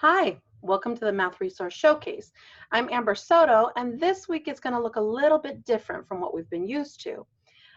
Hi, welcome to the Math Resource Showcase. I'm Amber Soto, and this week is going to look a little bit different from what we've been used to.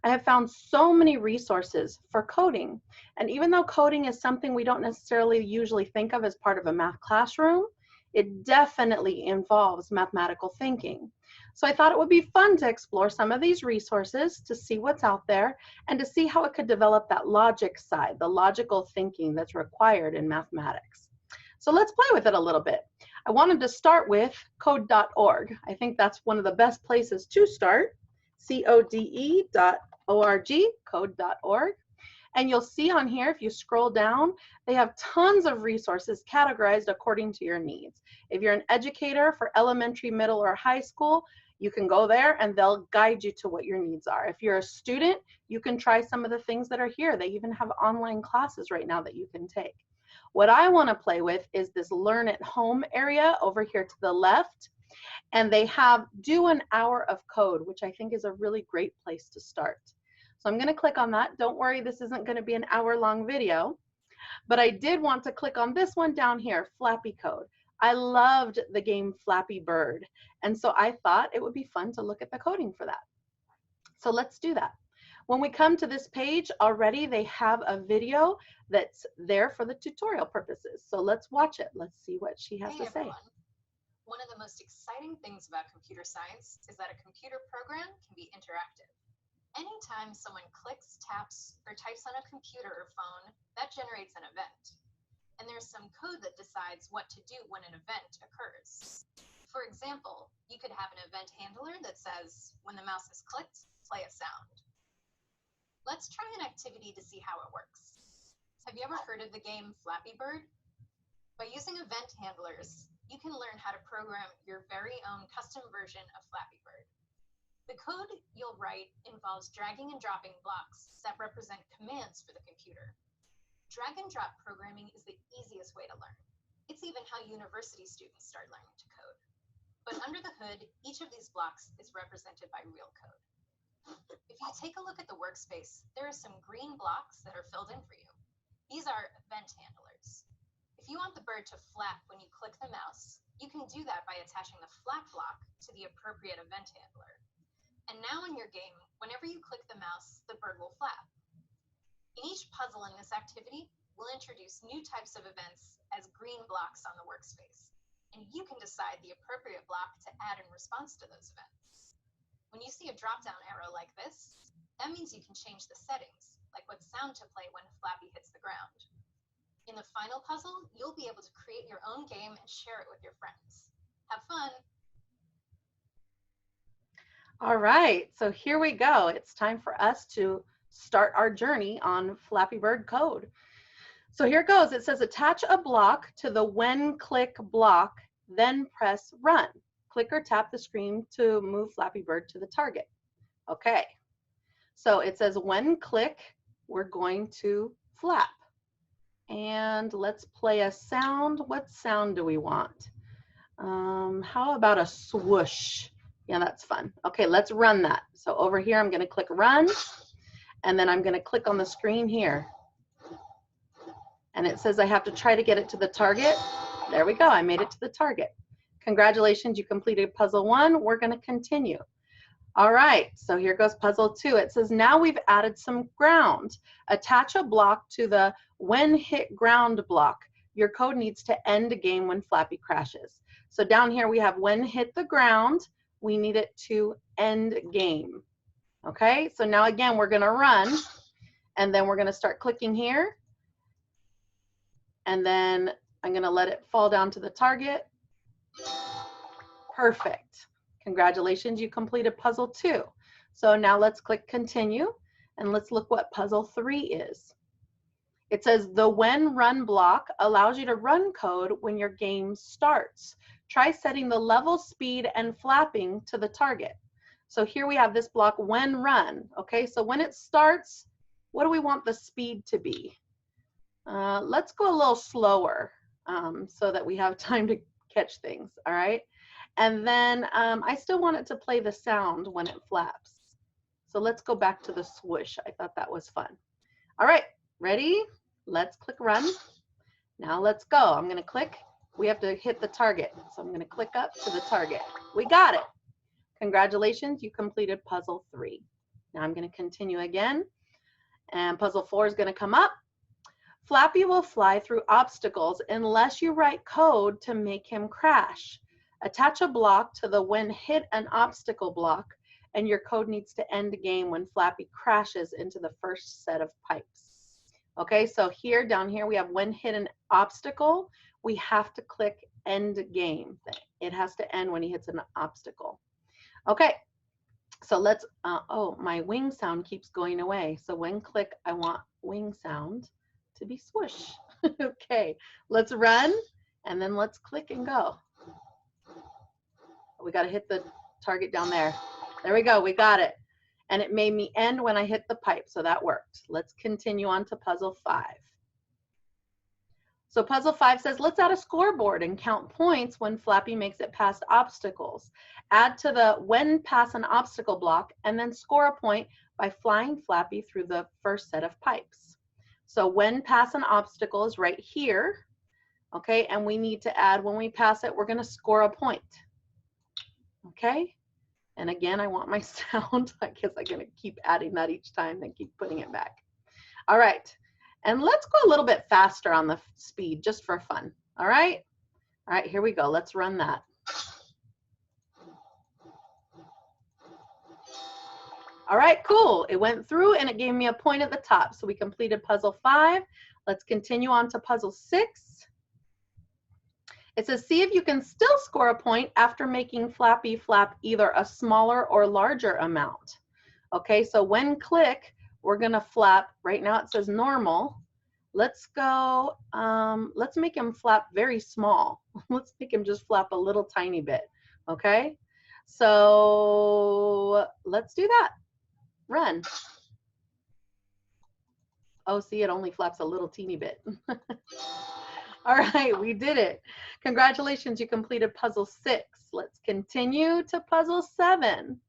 I have found so many resources for coding, and even though coding is something we don't necessarily usually think of as part of a math classroom, it definitely involves mathematical thinking. So I thought it would be fun to explore some of these resources to see what's out there and to see how it could develop that logic side, the logical thinking that's required in mathematics. So let's play with it a little bit. I wanted to start with code.org. I think that's one of the best places to start, code.org, code.org. And you'll see on here, if you scroll down, they have tons of resources categorized according to your needs. If you're an educator for elementary, middle, or high school, you can go there and they'll guide you to what your needs are. If you're a student, you can try some of the things that are here. They even have online classes right now that you can take. What I want to play with is this Learn at Home area over here to the left. And they have do an hour of code, which I think is a really great place to start. So I'm going to click on that. Don't worry, this isn't going to be an hour-long video. But I did want to click on this one down here, Flappy Code. I loved the game Flappy Bird. And so I thought it would be fun to look at the coding for that. So let's do that. When we come to this page already, they have a video that's there for the tutorial purposes. So let's watch it. Let's see what she has to say. One of the most exciting things about computer science is that a computer program can be interactive. Anytime someone clicks, taps, or types on a computer or phone, that generates an event. And there's some code that decides what to do when an event occurs. For example, you could have an event handler that says, when the mouse is clicked, play a sound. Let's try an activity to see how it works. Have you ever heard of the game Flappy Bird? By using event handlers, you can learn how to program your very own custom version of Flappy Bird. The code you'll write involves dragging and dropping blocks that represent commands for the computer. Drag and drop programming is the easiest way to learn. It's even how university students start learning to code. But under the hood, each of these blocks is represented by real code. If you take a look at the workspace, there are some green blocks that are filled in for you. These are event handlers. If you want the bird to flap when you click the mouse, you can do that by attaching the flap block to the appropriate event handler. And now in your game, whenever you click the mouse, the bird will flap. In each puzzle in this activity, we'll introduce new types of events as green blocks on the workspace, and you can decide the appropriate block to add in response to those events. When you see a drop-down arrow like this, that means you can change the settings, like what sound to play when Flappy hits the ground. In the final puzzle, you'll be able to create your own game and share it with your friends. Have fun! All right, so here we go. It's time for us to start our journey on Flappy Bird code. So here it goes. It says attach a block to the when click block, then press run. Click or tap the screen to move Flappy Bird to the target. Okay, so it says when click, we're going to flap. And let's play a sound. What sound do we want? How about a swoosh? Yeah, that's fun. Okay, let's run that. So over here, I'm going to click run, and then I'm going to click on the screen here. And it says I have to try to get it to the target. There we go. I made it to the target. Congratulations, you completed puzzle 1. We're going to continue. All right, so here goes puzzle 2. It says now we've added some ground. Attach a block to the when hit ground block. Your code needs to end a game when Flappy crashes. So down here we have when hit the ground. We need it to end game. Okay, so now again we're going to run, and then we're going to start clicking here. And then I'm going to let it fall down to the target. Perfect. Congratulations, you completed puzzle 2. So now let's click continue, and let's look what puzzle 3 is. It says the when run block allows you to run code when your game starts. Try setting the level speed and flapping to the target. So here we have this block when run. Okay, so when it starts, what do we want the speed to be? Let's go a little slower so that we have time to catch things, all right? And then I still want it to play the sound when it flaps. So let's go back to the swoosh. I thought that was fun. All right, ready? Let's click run. Now let's go. I'm going to click We have to hit the target. So I'm going to click up to the target. We got it. Congratulations, you completed puzzle 3. Now I'm going to continue again. And puzzle 4 is going to come up. Flappy will fly through obstacles unless you write code to make him crash. Attach a block to the when hit an obstacle block, and your code needs to end the game when Flappy crashes into the first set of pipes. Okay, so here, down here, we have when hit an obstacle. We have to click end game. It has to end when he hits an obstacle. Okay, so let's, oh, my wing sound keeps going away. So when click, I want wing sound to be swoosh. Okay, let's run, and then let's click and go. We got to hit the target down there. There we go, we got it. And it made me end when I hit the pipe, so that worked. Let's continue on to puzzle 5. So puzzle 5 says, let's add a scoreboard and count points when Flappy makes it past obstacles. Add to the when pass an obstacle block, and then score a point by flying Flappy through the first set of pipes. So when pass an obstacle is right here, okay, and we need to add, when we pass it, we're gonna score a point, okay? And again, I want my sound. I guess I'm gonna keep adding that each time, then keep putting it back. All right, and let's go a little bit faster on the speed, just for fun, all right? All right, here we go, let's run that. All right, cool, it went through and it gave me a point at the top, so we completed puzzle 5. Let's continue on to puzzle 6. It says, see if you can still score a point after making Flappy flap either a smaller or larger amount. Okay, so when click, we're gonna flap, right now it says normal. Let's go, let's make him flap very small. Let's make him just flap a little tiny bit, okay? So let's do that, run. Oh, see, it only flaps a little teeny bit. All right, we did it. Congratulations, you completed puzzle 6. Let's continue to puzzle 7.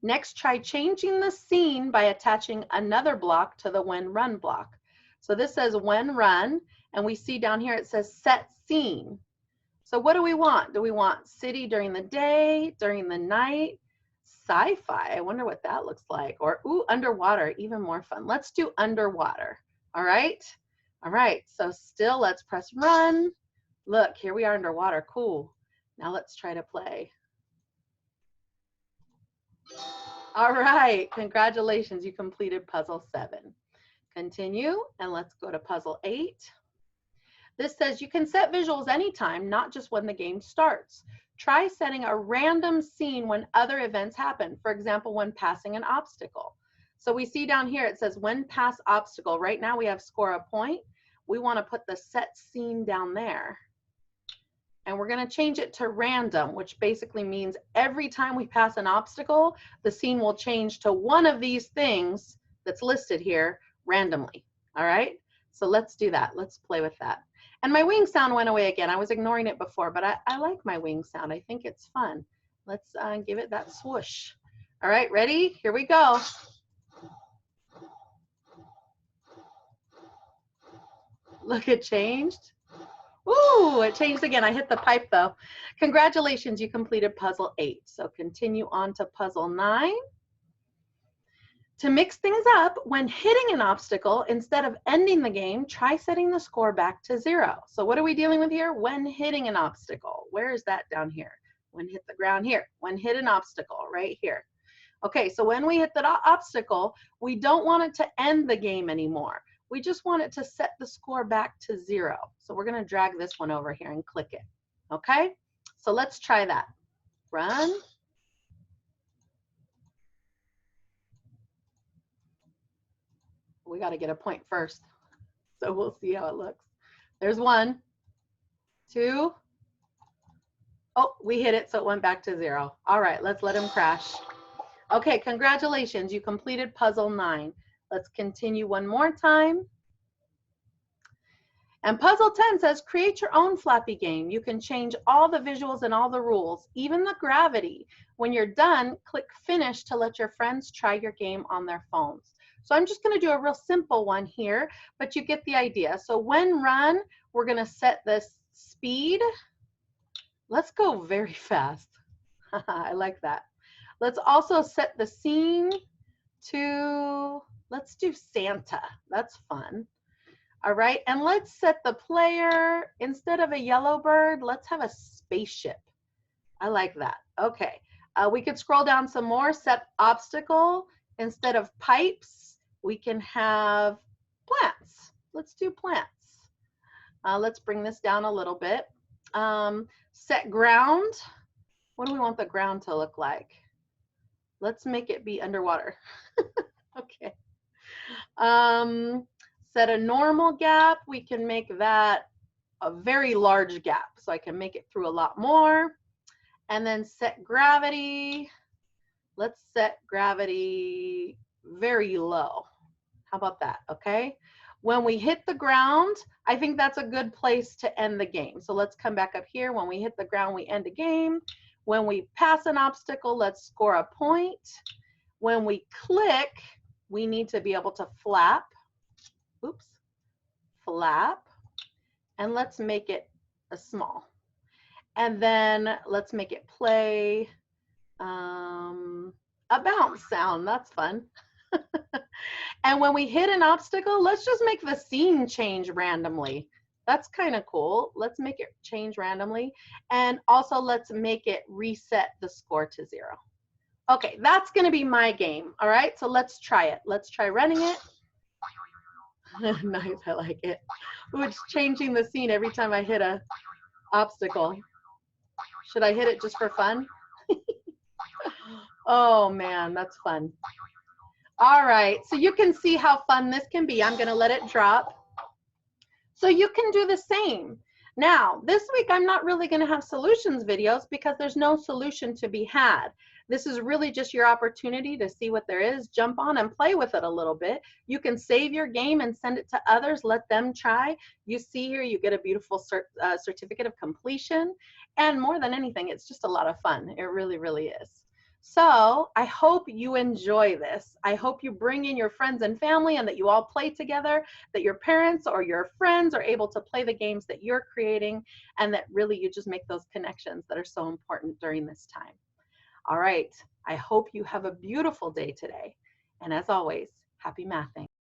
Next, try changing the scene by attaching another block to the when run block. So this says when run, and we see down here it says set scene. So what do we want? Do we want city during the day, during the night, sci-fi? I wonder what that looks like. Or, ooh, underwater, even more fun. Let's do underwater, all right? All right, so still let's press run. Look, here we are underwater, cool. Now let's try to play. All right, congratulations, you completed puzzle 7. Continue, and let's go to puzzle 8. This says you can set visuals anytime, not just when the game starts. Try setting a random scene when other events happen. For example, when passing an obstacle. So we see down here, it says when pass obstacle. Right now we have score a point. We want to put the set scene down there. And we're going to change it to random, which basically means every time we pass an obstacle, the scene will change to one of these things that's listed here randomly. All right, so let's do that. Let's play with that. And my wing sound went away again. I was ignoring it before, but I like my wing sound. I think it's fun. Let's give it that swoosh. All right, ready? Here we go. Look, it changed. Ooh, it changed again. I hit the pipe though. Congratulations, you completed puzzle 8. So continue on to puzzle 9. To mix things up, when hitting an obstacle, instead of ending the game, try setting the score back to 0. So what are we dealing with here? When hitting an obstacle. Where is that down here? When hit the ground here. When hit an obstacle right here. Okay, so when we hit the obstacle, we don't want it to end the game anymore. We just want it to set the score back to 0. So we're going to drag this one over here and click it. Okay, so let's try that. Run. We got to get a point first. So we'll see how it looks. There's 1, 2. Oh, we hit it, so it went back to 0. All right, let's let him crash. Okay, congratulations. You completed puzzle 9. Let's continue one more time. And puzzle 10 says, create your own Flappy game. You can change all the visuals and all the rules, even the gravity. When you're done, click finish to let your friends try your game on their phones. So I'm just going to do a real simple one here, but you get the idea. So when run, We're going to set the speed. Let's go very fast. I like that. Let's also set the scene to, let's do Santa. That's fun. All right, and let's set the player, instead of a yellow bird, let's have a spaceship. I like that. Okay, we could scroll down some more, set obstacle. Instead of pipes, we can have plants. Let's do plants. Let's bring this down a little bit. Set ground. What do we want the ground to look like? Let's make it be underwater. Okay. Set a normal gap. We can make that a very large gap, so I can make it through a lot more. And then set gravity. Let's set gravity very low. How about that? Okay. When we hit the ground, I think that's a good place to end the game. So let's come back up here. When we hit the ground, we end a game. When we pass an obstacle, let's score a point. When we click, we need to be able to flap. Oops. Flap. And let's make it a small. And then let's make it play a bounce sound. That's fun. And when we hit an obstacle, let's just make the scene change randomly. That's kind of cool. Let's make it change randomly. And also let's make it reset the score to 0. Okay, that's going to be my game. All right, so let's try it. Let's try running it. Nice, I like it. Ooh, it's changing the scene every time I hit a obstacle. Should I hit it just for fun? Oh man, that's fun. All right, so you can see how fun this can be. I'm gonna let it drop. So you can do the same. Now, this week I'm not really gonna have solutions videos because there's no solution to be had. This is really just your opportunity to see what there is, jump on and play with it a little bit. You can save your game and send it to others, let them try. You see here, you get a beautiful certificate of completion. And more than anything, it's just a lot of fun. It really, really is. So I hope you enjoy this. I hope you bring in your friends and family and that you all play together, that your parents or your friends are able to play the games that you're creating, and that really you just make those connections that are so important during this time. All right, I hope you have a beautiful day today. And as always, happy mathing.